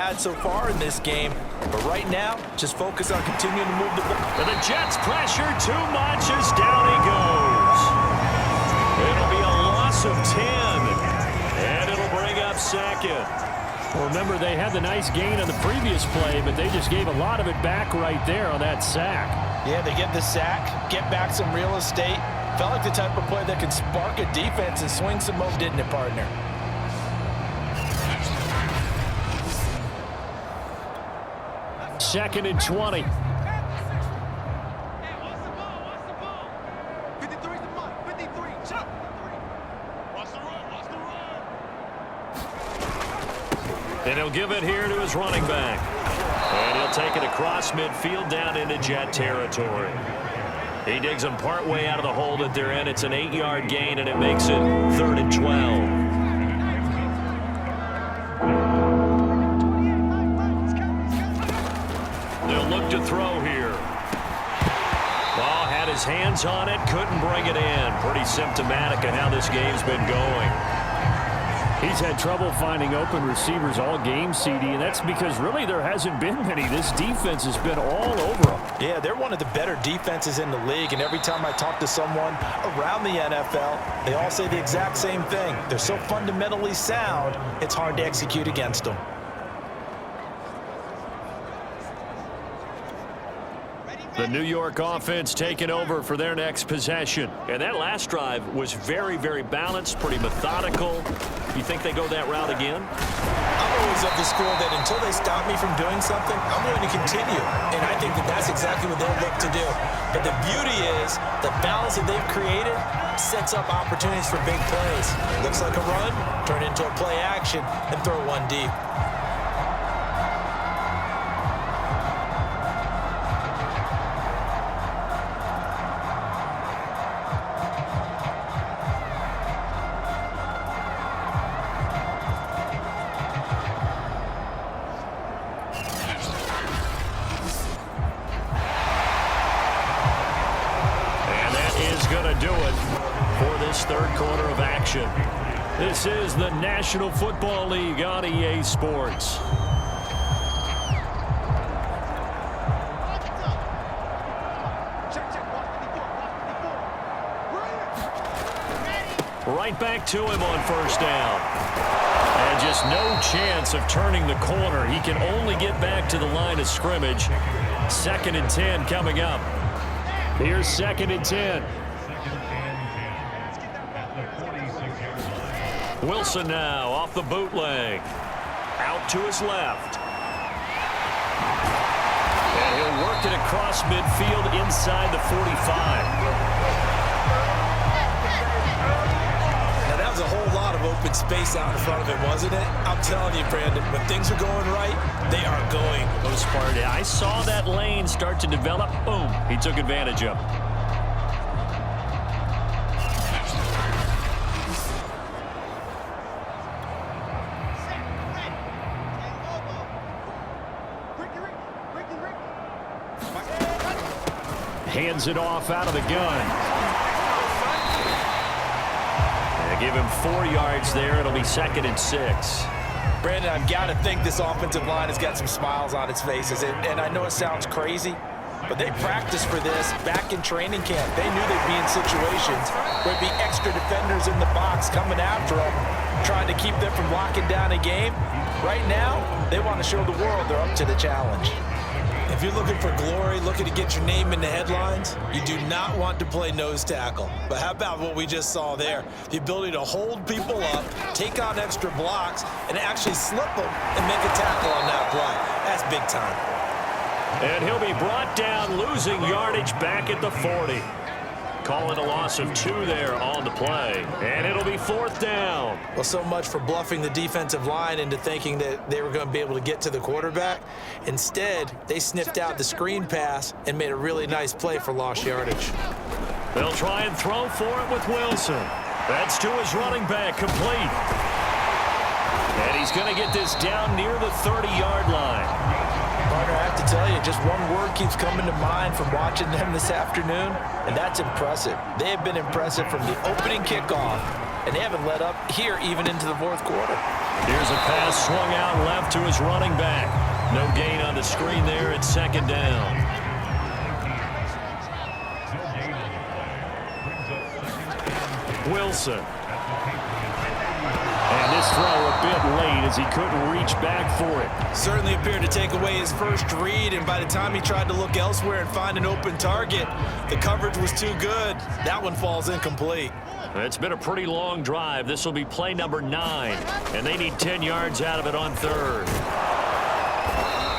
had so far in this game, but right now, just focus on continuing to move the ball. And the Jets pressure too much as down he goes. It'll be a loss of 10, and it'll bring up second. Well, remember, they had the nice gain on the previous play, but they just gave a lot of it back right there on that sack. Yeah, they get the sack, get back some real estate. Felt like the type of play that could spark a defense and swing some more, didn't it, partner? Second and 20. And he'll give it here to his running back. And he'll take it across midfield down into Jet territory. He digs them partway out of the hole that they're in. It's an 8-yard gain, and it makes it 3rd and 12. To throw here. Ball had his hands on it, couldn't bring it in. Pretty symptomatic of how this game's been going. He's had trouble finding open receivers all game, CD, and that's because really there hasn't been many. This defense has been all over him. Yeah, they're one of the better defenses in the league, and every time I talk to someone around the NFL, they all say the exact same thing. They're so fundamentally sound, it's hard to execute against them. The New York offense taking over for their next possession. And that last drive was very, very balanced, pretty methodical. You think they go that route again? I'm always of the school that until they stop me from doing something, I'm going to continue. And I think that that's exactly what they'll look to do. But the beauty is the balance that they've created sets up opportunities for big plays. Looks like a run, turn into a play action, and throw one deep. This is the National Football League on EA Sports. Right back to him on first down. And just no chance of turning the corner. He can only get back to the line of scrimmage. 2nd and 10 coming up. Here's 2nd and 10. Wilson now off the bootleg. Out to his left. And he'll work it across midfield inside the 45. Now, that was a whole lot of open space out in front of him, wasn't it? I'm telling you, Brandon, when things are going right, they are going. Most part, I saw that lane start to develop. Boom. He took advantage of it. Hands it off out of the gun. They give him 4 yards there. It'll be 2nd and 6. Brandon, I've got to think this offensive line has got some smiles on its faces. And I know it sounds crazy, but they practiced for this back in training camp. They knew they'd be in situations where there'd be extra defenders in the box coming after them, trying to keep them from locking down a game. Right now, they want to show the world they're up to the challenge. If you're looking for glory, looking to get your name in the headlines, you do not want to play nose tackle. But how about what we just saw there? The ability to hold people up, take on extra blocks, and actually slip them and make a tackle on that play. That's big time. And he'll be brought down, losing yardage back at the 40. Calling a loss of 2 there on the play. And it'll be 4th down. Well, so much for bluffing the defensive line into thinking that they were going to be able to get to the quarterback. Instead, they sniffed out the screen pass and made a really nice play for lost yardage. They'll try and throw for it with Wilson. That's to his running back, complete. And he's going to get this down near the 30-yard line. Partner, I have to tell you, just one word keeps coming to mind from watching them this afternoon, and that's impressive. They have been impressive from the opening kickoff, and they haven't let up here even into the 4th quarter. Here's a pass swung out left to his running back. No gain on the screen there. It's second down. Wilson. And this throw a bit late as he couldn't reach back for it. Certainly appeared to take away his first read, and by the time he tried to look elsewhere and find an open target, the coverage was too good. That one falls incomplete. It's been a pretty long drive. This will be play number 9, and they need 10 yards out of it on third.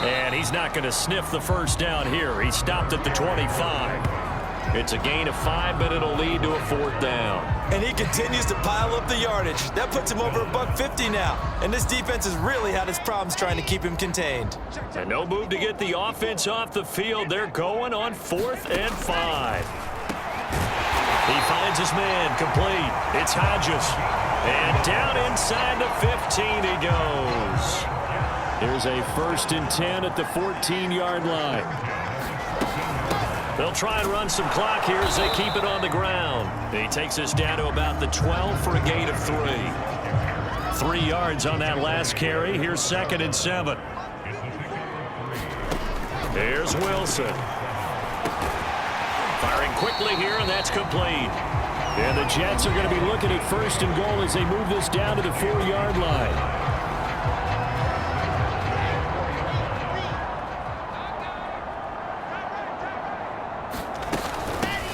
And he's not going to sniff the first down here. He stopped at the 25. It's a gain of 5, but it'll lead to a fourth down. And he continues to pile up the yardage. That puts him over $150 now. And this defense has really had its problems trying to keep him contained. And no move to get the offense off the field. They're going on 4th and 5. He finds his man complete. It's Hodges. And down inside the 15 he goes. Here's a 1st and 10 at the 14-yard line. They'll try and run some clock here as they keep it on the ground. He takes us down to about the 12 for a gain of 3. 3 yards on that last carry. Here's 2nd and 7. Here's Wilson. Firing quickly here, and that's complete. And the Jets are going to be looking at 1st and goal as they move this down to the 4-yard line.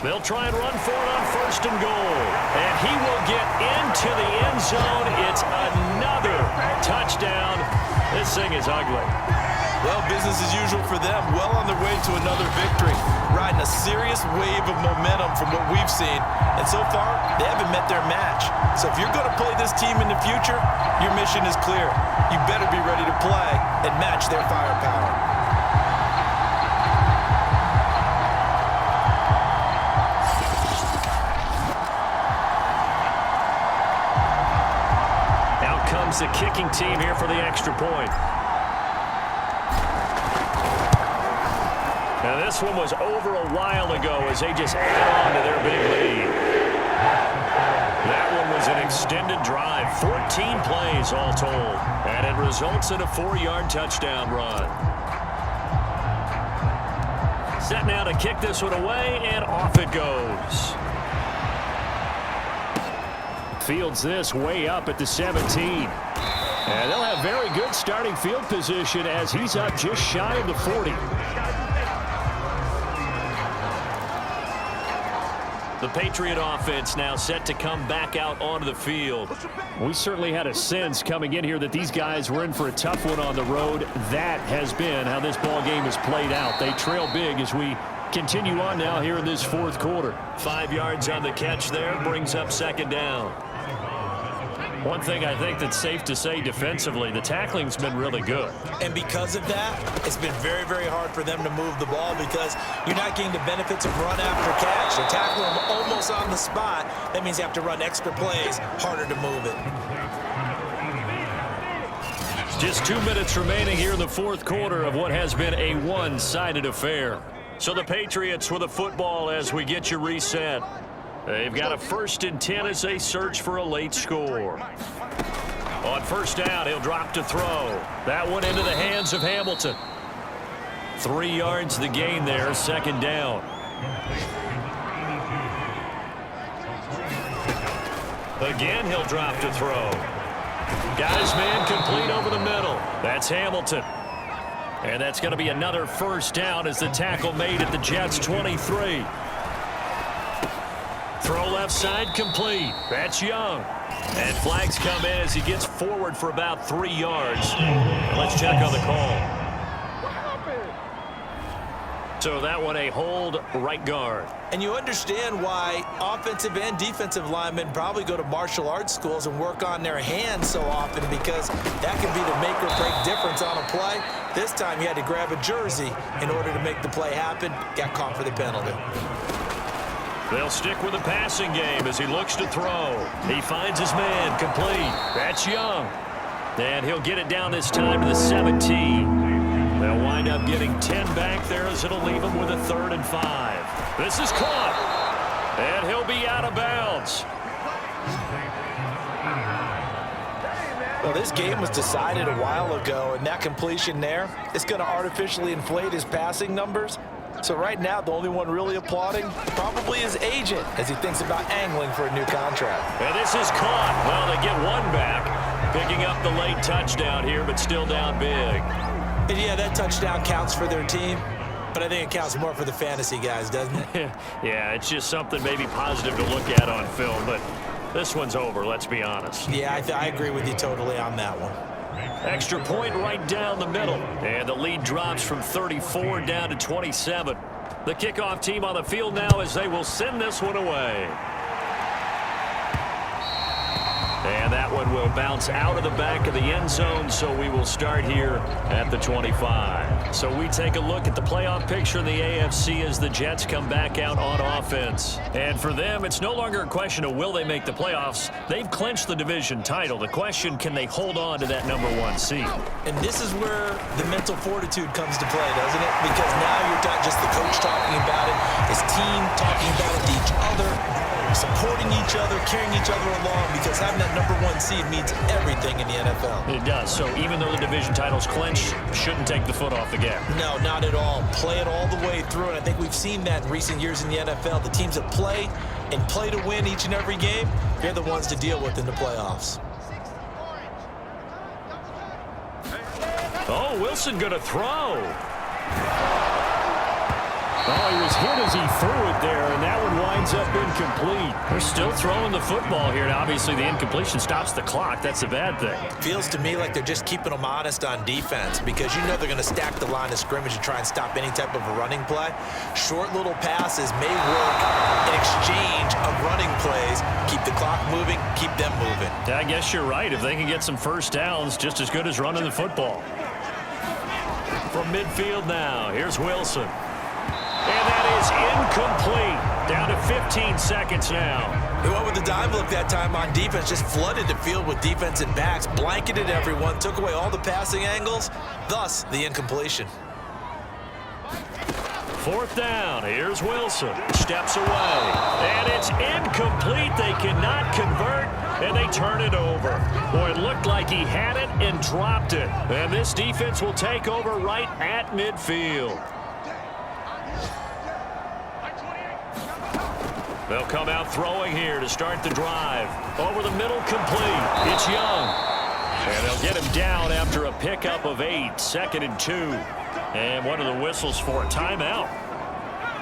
They'll try and run for it on 1st and goal. And he will get into the end zone. It's another touchdown. This thing is ugly. Well, business as usual for them. Well on their way to another victory. Riding a serious wave of momentum from what we've seen. And so far, they haven't met their match. So if you're going to play this team in the future, your mission is clear. You better be ready to play and match their firepower. The kicking team here for the extra point. Now this one was over a while ago as they just add on to their big lead. That one was an extended drive, 14 plays all told, and it results in a 4-yard touchdown run. Set now to kick this one away, and off it goes. Fields this way up at the 17. And they'll have very good starting field position as he's up just shy of the 40. The Patriot offense now set to come back out onto the field. We certainly had a sense coming in here that these guys were in for a tough one on the road. That has been how this ball game has played out. They trail big as we continue on now here in this 4th quarter. 5 yards on the catch there brings up 2nd down. One thing I think that's safe to say defensively, the tackling's been really good. And because of that, it's been very, very hard for them to move the ball because you're not getting the benefits of run after catch. They're tackling them almost on the spot. That means you have to run extra plays, harder to move it. Just 2 minutes remaining here in the 4th quarter of what has been a one-sided affair. So the Patriots with a football as we get you reset. They've got a 1st and 10 as they search for a late score. On 1st down, he'll drop to throw. That one into the hands of Hamilton. 3 yards the gain there, 2nd down. Again, he'll drop to throw. Got his man complete over the middle. That's Hamilton. And that's going to be another 1st down as the tackle made at the Jets' 23. Throw left side complete. That's Young. And flags come in as he gets forward for about 3 yards. Let's check on the call. So that one a hold right guard. And you understand why offensive and defensive linemen probably go to martial arts schools and work on their hands so often because that can be the make or break difference on a play. This time he had to grab a jersey in order to make the play happen. Got caught for the penalty. They'll stick with the passing game as he looks to throw. He finds his man complete. That's Young. And he'll get it down this time to the 17. They'll wind up getting 10 back there as it'll leave him with a 3rd and 5. This is caught. And he'll be out of bounds. Well, this game was decided a while ago, and that completion there is going to artificially inflate his passing numbers. So right now, the only one really applauding probably his agent as he thinks about angling for a new contract. And this is caught. Well, they get one back, picking up the late touchdown here, but still down big. And yeah, that touchdown counts for their team, but I think it counts more for the fantasy guys, doesn't it? Yeah, it's just something maybe positive to look at on film, but this one's over, let's be honest. Yeah, I agree with you totally on that one. Extra point right down the middle. And the lead drops from 34 down to 27. The kickoff team on the field now as they will send this one away. And that one will bounce out of the back of the end zone, so we will start here at the 25. So we take a look at the playoff picture in the AFC as the Jets come back out on offense. And for them, it's no longer a question of will they make the playoffs. They've clinched the division title. The question, can they hold on to that #1 seed? And this is where the mental fortitude comes to play, doesn't it? Because now you're not just the coach talking about it, his team talking about it to each other, supporting each other, carrying each other along, because having that #1 seed means everything in the NFL. It does. So even though the division title's clinched, shouldn't take the foot off the gas. No, not at all. Play it all the way through, and I think we've seen that in recent years in the NFL. The teams that play and play to win each and every game, they're the ones to deal with in the playoffs. Oh, Wilson going to throw. Oh, he was hit as he threw it there, and that one winds up incomplete. They're still throwing the football here, and obviously the incompletion stops the clock. That's a bad thing. Feels to me like they're just keeping them honest on defense, because you know they're going to stack the line of scrimmage and try and stop any type of a running play. Short little passes may work in exchange of running plays. Keep the clock moving, keep them moving. I guess you're right. If they can get some first downs, just as good as running the football. From midfield now, here's Wilson. And that is incomplete. Down to 15 seconds now. They went with the dive look that time on defense, just flooded the field with defensive backs, blanketed everyone, took away all the passing angles, thus the incompletion. 4th down. Here's Wilson. Steps away. And it's incomplete. They cannot convert, and they turn it over. Boy, it looked like he had it and dropped it. And this defense will take over right at midfield. They'll come out throwing here to start the drive. Over the middle, complete. It's Young. And they'll get him down after a pickup of 8. 2nd and 2. And one of the whistles for a timeout.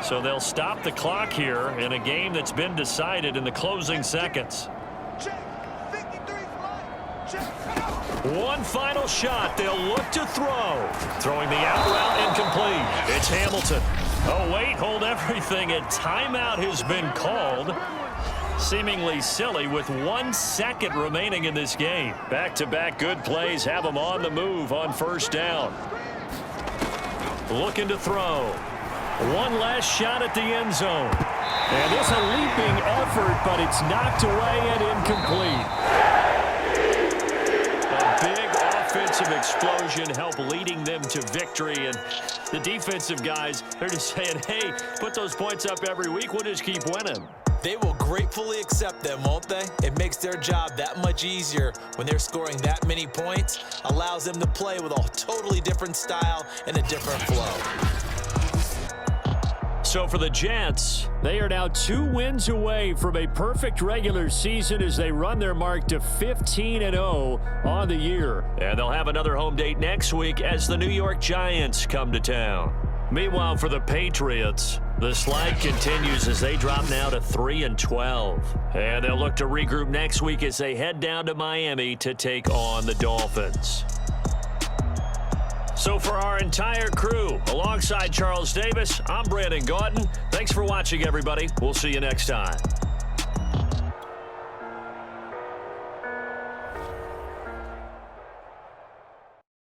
So they'll stop the clock here in a game that's been decided in the closing seconds. One final shot. They'll look to throw. Throwing the out route incomplete. It's Hamilton. Oh, wait, hold everything. A timeout has been called. Seemingly silly with 1 second remaining in this game. Back-to-back good plays have them on the move on 1st down. Looking to throw. One last shot at the end zone. And it's a leaping effort, but it's knocked away and incomplete. A big offensive explosion helped leading them to victory, and the defensive guys, they're just saying, hey, put those points up every week, we'll just keep winning. They will gratefully accept them, won't they? It makes their job that much easier when they're scoring that many points, allows them to play with a totally different style and a different flow. So for the Jets, they are now 2 wins away from a perfect regular season as they run their mark to 15-0 on the year. And they'll have another home date next week as the New York Giants come to town. Meanwhile, for the Patriots, the slide continues as they drop now to 3-12. And they'll look to regroup next week as they head down to Miami to take on the Dolphins. So for our entire crew, alongside Charles Davis, I'm Brandon Gautin. Thanks for watching, everybody. We'll see you next time.